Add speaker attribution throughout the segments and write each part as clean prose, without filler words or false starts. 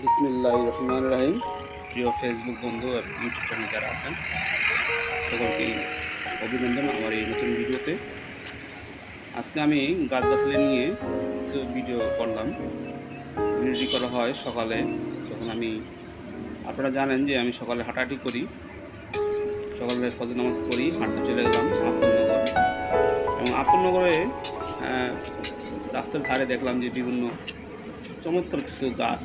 Speaker 1: বিসমিল্লাহির রহমানির রহিম। প্রিয় ফেসবুক বন্ধু আর ইউটিউব চ্যানেল যারা আছেন সকলকে অভিনন্দন আমার এই নতুন ভিডিওতে। আজকে আমি গাছগাছালি নিয়ে কিছু ভিডিও করলাম। ভিডিওটি করা হয় সকালে, তখন আপনারা জানেন যে আমি সকালে হাঁটাহাঁটি করি, সকালে ফজর নামাজ পড়ি, হাঁটতে চলে গেলাম আপননগর। এবং আপননগরে রাস্তার ধারে দেখলাম যে বিভিন্ন চমৎকার কিছু গাছ,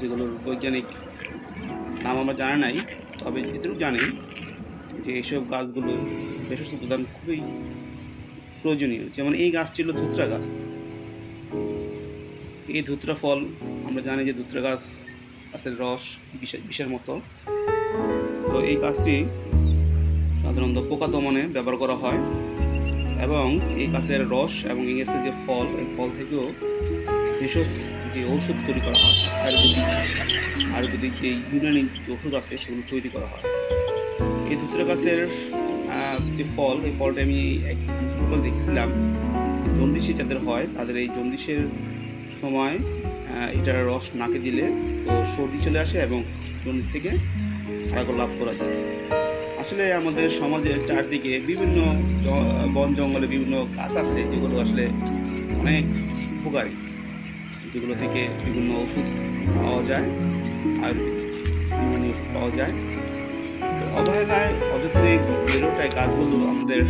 Speaker 1: যেগুলোর বৈজ্ঞানিক নাম আমার জানা নাই, তবে এটুকু জানি যে এইসব গাছগুলো ভেষজ উপাদান খুবই প্রয়োজনীয়। যেমন এই গাছটি হলো ধুতরা গাছ। এই ধুতরা ফল আমরা জানি যে ধুতরা গাছের রস বিষের মতো। তো এই গাছটি সাধারণত পোকা দমনে ব্যবহার করা হয়, এবং এই গাছের রস এবং এই গাছের যে ফল, এই ফল থেকেও ভেষজ যে ঔষধ তৈরি করা হয়, আয়ুর্বেদিক যে ইউনানি যে ওষুধ আছে সেগুলো তৈরি করা হয়। এই ধুতরা গাছের যে ফল, এই ফলটা আমি দেখেছিলাম জন্ডিসে যাদের হয় তাদের এই জন্ডিসের সময় এটার রস নাকে দিলে তো সর্দি চলে আসে এবং জন্ডিস থেকে আরোগ্য লাভ করা যায়। আসলে আমাদের সমাজের চারদিকে বিভিন্ন বন জঙ্গলে বিভিন্ন গাছ আছে যেগুলো আসলে অনেক উপকারী, যেগুলো থেকে বিভিন্ন ওষুধ পাওয়া যায়, আয়ুর্বেদিক বিভিন্ন ওষুধ পাওয়া যায়। তো অবহেলায় অযত্নে বেড়ে ওঠা গাছগুলো আমাদের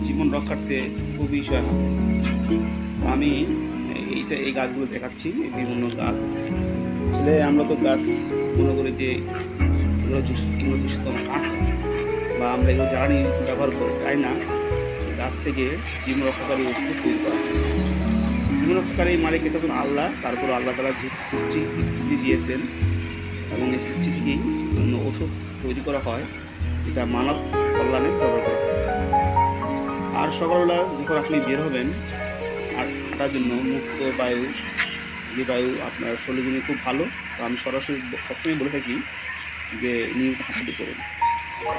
Speaker 1: জীবন রক্ষার্থে খুবই সহায়ক। তো আমি এই গাছগুলো দেখাচ্ছি, বিভিন্ন গাছ। আসলে আমরা তো গাছ মনে করি যে এগুলো শুধু কাঠ হয় বা আমরা এগুলো জ্বালানি ব্যবহার করি, তাই না। গাছ থেকে জীবন রক্ষাকারী ওষুধ তৈরি করা হয়। জীবন রক্ষাকারী মালিক তখন আল্লাহ, তারপর আল্লাহ তাআলা যেহেতু সৃষ্টি দিয়েছেন এবং এই সৃষ্টি থেকেই বিভিন্ন ওষুধ তৈরি করা হয়, এটা মানব কল্যাণে ব্যবহার করা হয়। আর সকালবেলা যখন আপনি বের হবেন আর হাঁটার জন্য, মুক্ত বায়ু, যে বায়ু আপনার শরীরের জন্য খুব ভালো, তো আমি সরাসরি সবসময় বলে থাকি যে নিয়মিত হাঁটাহাঁটি করুন।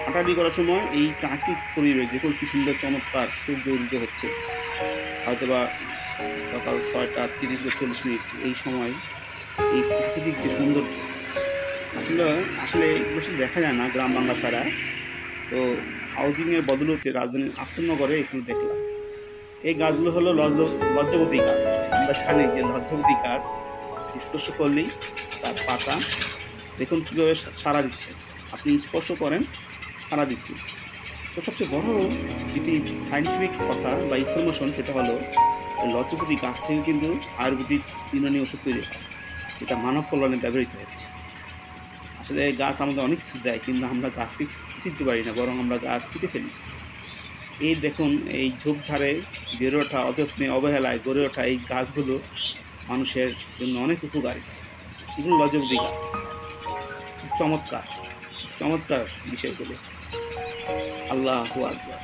Speaker 1: হাঁটাহাঁটি করার সময় এই প্রাকৃতিক পরিবেশ দেখুন কি সুন্দর চমৎকার সূর্য উদিত হচ্ছে, হয়তোবা সকাল 6টা 30 বা 40 মিনিট। এই সময় এই প্রাকৃতিক যে সৌন্দর্য আসলে এগুলো দেখা যায় না গ্রাম বাংলা ছাড়া। তো হাউজিংয়ের বদলতে রাজধানীর আপননগরে এগুলো দেখলাম। এই গাছগুলো হলো লজ্জাবতী গাছ। আমরা জানি যে লজ্জাবতী গাছ স্পর্শ করলেই তার পাতা দেখুন কীভাবে সাড়া দিচ্ছে, আপনি স্পর্শ করেন সাড়া দিচ্ছে। তো সবচেয়ে বড় যেটি সায়েন্টিফিক কথা বা ইনফরমেশন, সেটা হলো লজ্জাবতী গাছ থেকে কিন্তু আয়ুর্বেদিক ইউনানি ওষুধ তৈরি হয়, যেটা মানব কল্যাণে ব্যবহৃত হচ্ছে। আসলে গাছ আমাদের অনেক কিছু দেয়, কিন্তু আমরা গাছকে চিনতে পারি না, বরং আমরা গাছ কেটে ফেলি। এই দেখুন এই ঝোপঝাড়ে বেড়ে ওঠা, অযত্নে অবহেলায় গড়ে ওঠা এই গাছগুলো মানুষের জন্য অনেক উপকারী। এগুলো লজ্জাবতী গাছ, চমৎকার চমৎকার বিষয়গুলো। আল্লাহু আকবার।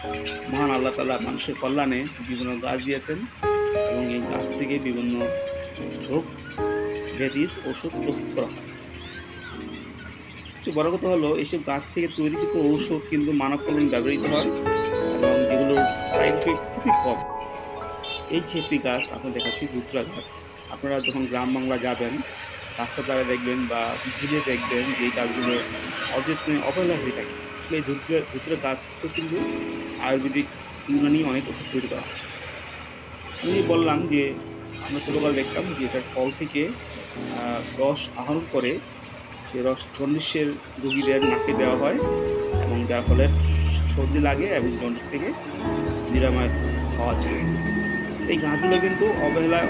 Speaker 1: মহান আল্লাহ তাআলা মানুষের কল্যাণে বিভিন্ন গাছ দিয়েছেন, এবং এই গাছ থেকে বিভিন্ন রোগ ব্যাধির ওষুধ প্রস্তুত করা হয়। সবচেয়ে বড় কথা হলো এইসব গাছ থেকে তৈরিকৃত ঔষধ কিন্তু মানব কল্যাণে ব্যবহৃত হয়, এবং যেগুলোর সাইড ইফেক্ট খুবই কম। এই যে একটি গাছ আপনার দেখাচ্ছি, ধুতরা গাছ। আপনারা যখন গ্রাম বাংলা যাবেন, রাস্তার ধারে দেখবেন বা ঘুরে দেখবেন যে এই গাছগুলো অযত্নে অবহেলা হয়ে থাকে। আসলে এই ধুতরা গাছ থেকে কিন্তু আয়ুর্বেদিক ইউনানি অনেক ওষুধ তৈরি করা হয়। আমি বললাম যে আমরা ছোটোকাল দেখতাম যে এটার ফল থেকে রস আহরণ করে সেই রস জন্ডিসের রোগীদের নাকে দেওয়া হয়, এবং যার ফলে সর্দি লাগে এবং জন্ডিস থেকে নিরাময় হওয়া যায়। এই গাছগুলো কিন্তু অবহেলায়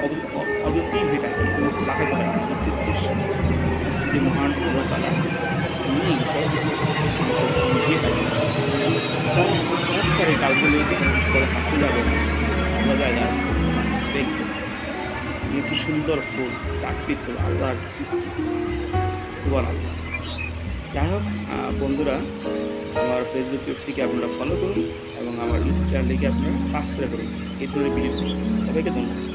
Speaker 1: অযত্নই হয়ে থাকে, এগুলো লাগাতে হয় না। সৃষ্টি যে মহান আল্লাহ তাআলা, উনি সব মানুষের দিয়ে থাকেন। চমৎকার এই গাছগুলো যখন করে হাঁটতে যাবেন আমরা জায়গায়, তখন দেখবেন যে কি সুন্দর ফুল, প্রাকৃতিক ফুল, আল্লাহর কি সৃষ্টি, সুবহানাল্লাহ। যাই হোক বন্ধুরা, আমার ফেসবুক পেজটিকে আপনারা ফলো করুন এবং আমার ইউটিউব চ্যানেলটিকে আপনারা সাবস্ক্রাইব করুন। এই ধরনের ভিডিও সবাইকে ধন্যবাদ।